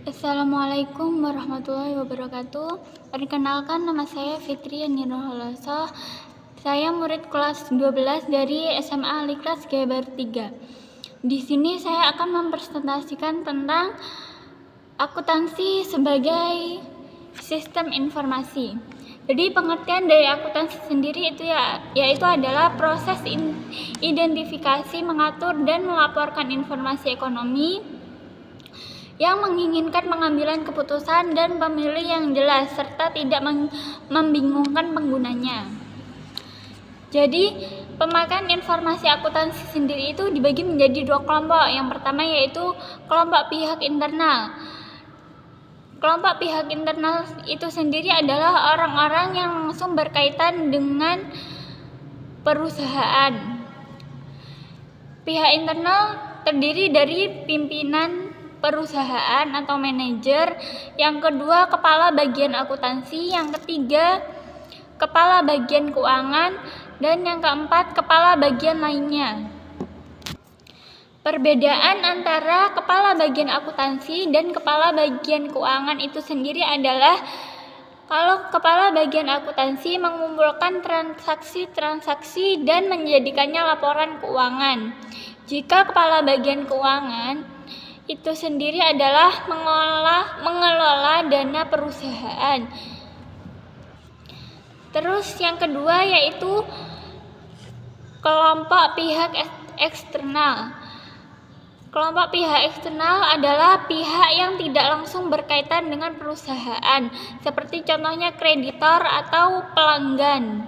Assalamualaikum warahmatullahi wabarakatuh. Perkenalkan, nama saya Fitri Nurholoso. Saya murid kelas 12 dari SMA Aliklas Geber 3. Di sini saya akan mempresentasikan tentang akuntansi sebagai sistem informasi. Jadi pengertian dari akuntansi sendiri yaitu adalah proses identifikasi, mengatur dan melaporkan informasi ekonomi yang menginginkan pengambilan keputusan dan pemilih yang jelas serta tidak membingungkan penggunanya. Jadi, pemakaian informasi akuntansi sendiri itu dibagi menjadi dua kelompok. Yang pertama yaitu kelompok pihak internal. Kelompok pihak internal itu sendiri adalah orang-orang yang langsung berkaitan dengan perusahaan. Pihak internal terdiri dari pimpinan perusahaan atau manajer, yang kedua kepala bagian akuntansi, yang ketiga kepala bagian keuangan, dan yang keempat kepala bagian lainnya. Perbedaan antara kepala bagian akuntansi dan kepala bagian keuangan itu sendiri adalah kalau kepala bagian akuntansi mengumpulkan transaksi-transaksi dan menjadikannya laporan keuangan. Jika kepala bagian keuangan itu sendiri adalah mengelola dana perusahaan. Terus yang kedua yaitu kelompok pihak eksternal. Kelompok pihak eksternal adalah pihak yang tidak langsung berkaitan dengan perusahaan, seperti contohnya kreditor atau pelanggan.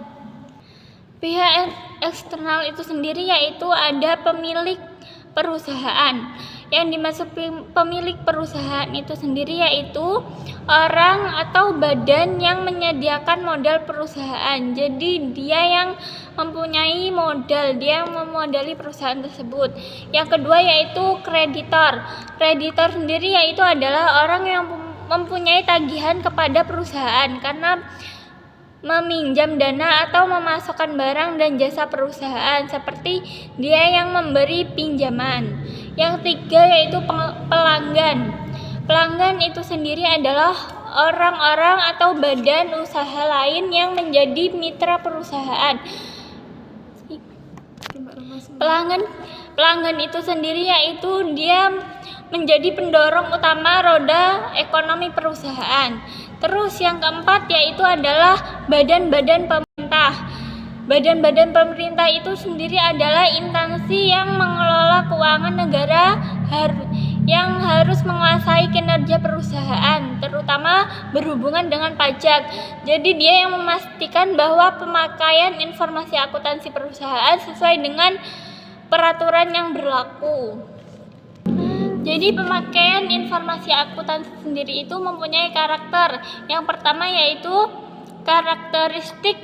Pihak eksternal itu sendiri yaitu ada pemilik perusahaan. Yang dimaksud pemilik perusahaan itu sendiri yaitu orang atau badan yang menyediakan modal perusahaan. Jadi dia yang mempunyai modal, dia yang memodali perusahaan tersebut. Yang kedua yaitu kreditor. Kreditor sendiri yaitu adalah orang yang mempunyai tagihan kepada perusahaan karena meminjam dana atau memasukkan barang dan jasa perusahaan, seperti dia yang memberi pinjaman. Yang ketiga yaitu pelanggan. Pelanggan itu sendiri adalah orang-orang atau badan usaha lain yang menjadi mitra perusahaan. Pelanggan itu sendiri yaitu dia menjadi pendorong utama roda ekonomi perusahaan. Terus yang keempat yaitu adalah badan-badan pemerintah. Badan-badan pemerintah itu sendiri adalah instansi yang mengelola keuangan negara yang harus menguasai kinerja perusahaan, terutama berhubungan dengan pajak. Jadi dia yang memastikan bahwa pemakaian informasi akuntansi perusahaan sesuai dengan peraturan yang berlaku. Jadi pemakaian informasi akuntansi sendiri itu mempunyai karakter. Yang pertama yaitu karakteristik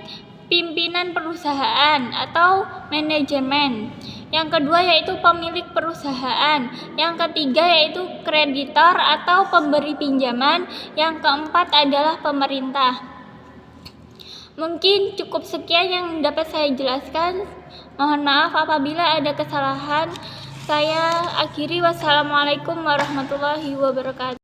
pimpinan perusahaan atau manajemen. Yang kedua yaitu pemilik perusahaan. Yang ketiga yaitu kreditor atau pemberi pinjaman. Yang keempat adalah pemerintah. Mungkin cukup sekian yang dapat saya jelaskan. Mohon maaf apabila ada kesalahan. Saya akhiri. Wassalamualaikum warahmatullahi wabarakatuh.